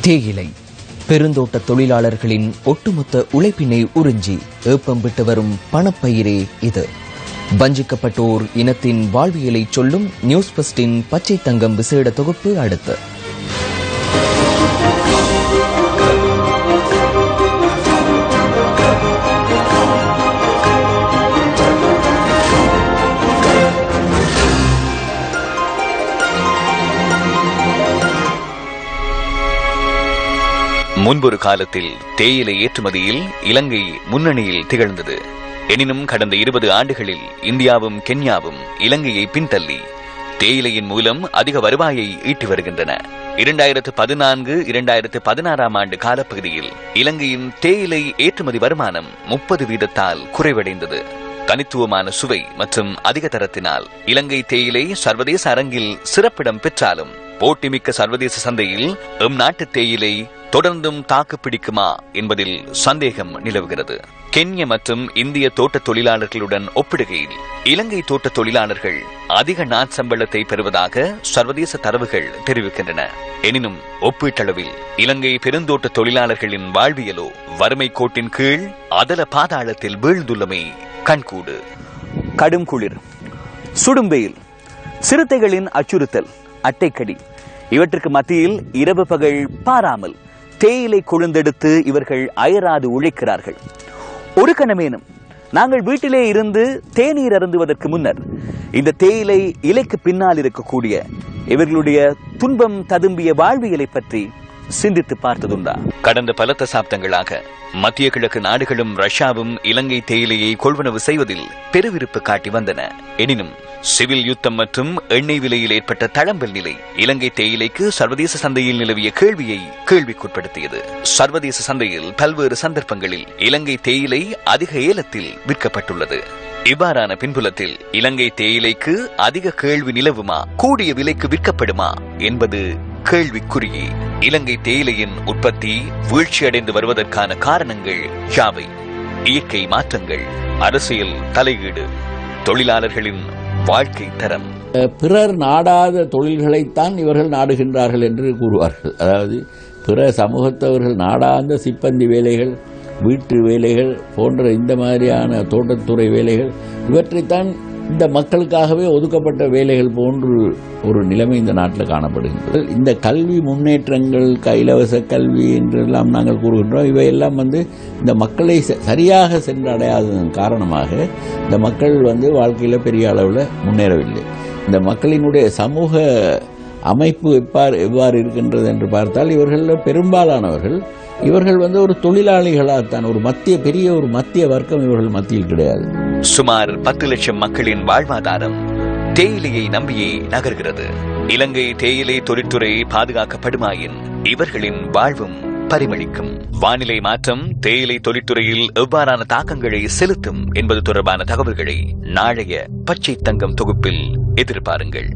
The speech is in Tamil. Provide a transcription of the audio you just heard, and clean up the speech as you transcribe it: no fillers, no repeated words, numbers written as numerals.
தேயிலை பெருந்தோட்ட தொழிலாளர்களின் ஒட்டுமொத்த உழைப்பினை உறிஞ்சி ஏப்பம் விட்டு வரும் பணப்பயிரே இது. வஞ்சிக்கப்பட்டோர் இனத்தின் வாழ்வியலை சொல்லும் நியூஸ் ஃபர்ஸ்டின் பச்சை தங்கம் விசேட தொகுப்பு அடுத்து. முன்பொரு காலத்தில் தேயிலை ஏற்றுமதியில் இலங்கை முன்னணியில் திகழ்ந்தது. எனினும் கடந்த 20 ஆண்டுகளில் இந்தியாவும் கென்யாவும் இலங்கையை பின்தள்ளி தேயிலையின் மூலம் அதிக வருவாயை ஈட்டி வருகின்றன. 2014-2016 ஆண்டு காலப்பகுதியில் இலங்கையின் தேயிலை ஏற்றுமதி வருமானம் 30% குறைவடைந்தது. தனித்துவமான சுவை மற்றும் அதிக தரத்தினால் இலங்கை தேயிலை சர்வதேச அரங்கில் சிறப்பிடம் பெற்றாலும் போட்டிமிக்க சர்வதேச சந்தையில் எம் நாட்டு தேயிலை தொடர்ந்தும் தாக்கு பிடிக்குமா என்பதில் சந்தேகம் நிலவுகிறது. கென்ய மற்றும் இந்திய தோட்ட தொழிலாளர்களுடன் ஒப்பிடுகையில் இலங்கை தோட்ட தொழிலாளர்கள் அதிக நாட்சம்பளத்தை பெறுவதாக சர்வதேச தரவுகள் தெரிவிக்கின்றன. எனினும் ஒப்பீட்டளவில் இலங்கை பெருந்தோட்ட தொழிலாளர்களின் வாழ்வியலோ வறுமை கோட்டின் கீழ் அதல பாதாளத்தில் வீழ்ந்துள்ளமை கண்கூடு. கடும் குளிர், சுடும் வெயில், சிறுத்தைகளின் அச்சுறுத்தல், அட்டைக்கடி இவற்றுக்கு மத்தியில் இரவு பகல் பாராமல் தேயிலை கொழுந்தெடுத்து இவர்கள் அயராது உழைக்கிறார்கள். ஒரு கணமேனும் நாங்கள் வீட்டிலே இருந்து தேநீர் அருந்துவதற்கு முன்னர் இந்த தேயிலை இலைக்கு பின்னால் இருக்கக்கூடிய இவர்களுடைய துன்பம் ததும்பிய வாழ்வியலை பற்றி சிந்தித்து பார்த்ததுண்டா? கடந்த பல தசாப்தங்களாக மத்திய கிழக்கு நாடுகளும் ரஷ்யாவும் இலங்கை தேயிலையை கொள்வனவு செய்வதில் பெருவிருப்பு காட்டி வந்தன. எனினும் சிவில் யுத்தம் மற்றும் எண்ணெய் விலையில் ஏற்பட்ட தளம்பல் நிலை இலங்கை தேயிலைக்கு சர்வதேச சந்தையில் நிலவிய கேள்வியை கேள்விக்குட்படுத்தியது. சர்வதேச சந்தையில் பல்வேறு சந்தர்ப்பங்களில் இலங்கை தேயிலை அதிக ஏலத்தில் விற்கப்பட்டுள்ளது. இவ்வாறான பின்புலத்தில் இலங்கை தேயிலைக்கு அதிக கேள்வி நிலவுமா, கூடிய விலைக்கு விற்கப்படுமா என்பது கேள்விக்குறியே. இலங்கை தேயிலையின் உற்பத்தி வீழ்ச்சியடைந்து வருவதற்கான காரணங்கள் யாவை? இயற்கை மாற்றங்கள், அரசியல் தலையீடு, தொழிலாளர்களின் வாழ்க்கை தரம். பிறர் நாடாத தொழில்களைத்தான் இவர்கள் நாடுகின்றார்கள் என்று கூறுவார்கள். அதாவது பிற சமூகத்தவர்கள் நாடாத சிப்பந்தி வேலைகள், வீட்டு வேலைகள் போன்ற இந்த மாதிரியான தோட்டத்துறை வேலைகள் இவற்றைத்தான் இந்த மக்களுக்காகவே ஒதுக்கப்பட்ட வேலைகள் போன்று ஒரு நிலைமை இந்த நாட்டில் காணப்படுகின்றது. இந்த கல்வி முன்னேற்றங்கள், இலவச கல்வி என்றெல்லாம் நாங்கள் கூறுகின்றோம். இவையெல்லாம் இந்த மக்களை சரியாக சென்றடையாததன் காரணமாக இந்த மக்கள் வாழ்க்கையில் பெரிய அளவில் முன்னேறவில்லை. இந்த மக்களினுடைய சமூக அமைப்பு எவ்வாறு இருக்கின்றது என்று பார்த்தால் இவர்கள் பெரும்பாலானவர்கள் இவர்கள் ஒரு தொழிலாளிகளாகத்தான், பெரிய மத்திய வர்க்கம் இவர்கள் மத்தியில் கிடையாது. சுமார் 10 லட்சம் மக்களின் வாழ்வாதாரம் தேயிலையை நம்பியே நகர்கிறது. இலங்கை தேயிலை தொழிற்துறை பாதுகாக்கப்படுமாயின் இவர்களின் வாழ்வும் பரிமளிக்கும். வானிலை மாற்றம் தேயிலை தொழிற்துறையில் எவ்வாறான தாக்கங்களை செலுத்தும் என்பது தொடர்பான தகவல்களை நாளைய பச்சை தங்கம் தொகுப்பில் எதிர்பாருங்கள்.